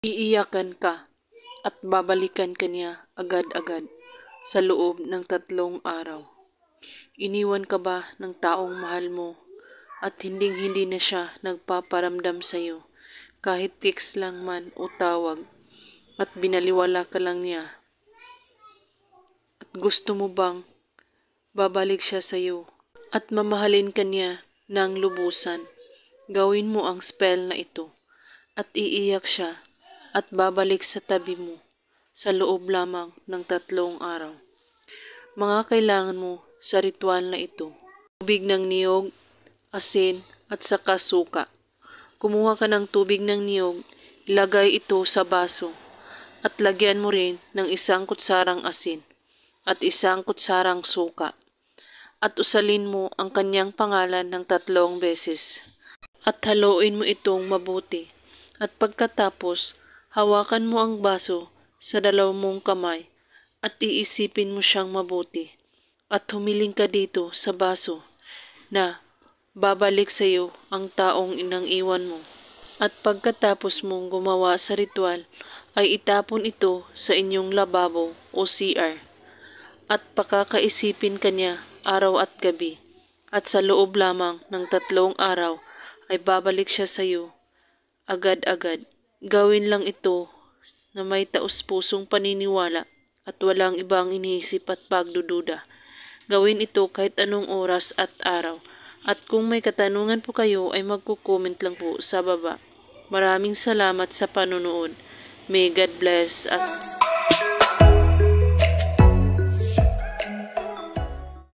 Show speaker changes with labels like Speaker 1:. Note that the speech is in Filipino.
Speaker 1: Iiyakan ka at babalikan ka niya agad-agad sa loob ng 3 araw. Iniwan ka ba ng taong mahal mo at hinding-hindi na siya nagpaparamdam sa iyo kahit text lang man o tawag at binaliwala ka lang niya? At gusto mo bang babalik siya sa iyo at mamahalin ka niya ng lubusan? Gawin mo ang spell na ito at iiyak siya at babalik sa tabi mo sa loob lamang ng 3 araw. Mga kailangan mo sa ritual na ito: tubig ng niyog, asin at saka suka. Kumuha ka ng tubig ng niyog, ilagay ito sa baso at lagyan mo rin ng 1 kutsarang asin at 1 kutsarang suka at usalin mo ang kanyang pangalan ng 3 beses at haluin mo itong mabuti at pagkatapos hawakan mo ang baso sa 2 mong kamay at iisipin mo siyang mabuti at humiling ka dito sa baso na babalik sa iyo ang taong inang-iwan mo. At pagkatapos mong gumawa sa ritual ay itapon ito sa inyong lababo o CR at pakakaisipin ka niya araw at gabi at sa loob lamang ng 3 araw ay babalik siya sa iyo agad-agad. Gawin lang ito na may taus-pusong paniniwala at walang ibang iniisip at pagdududa. Gawin ito kahit anong oras at araw. At kung may katanungan po kayo ay magko-comment lang po sa baba. Maraming salamat sa panonood. May God bless us.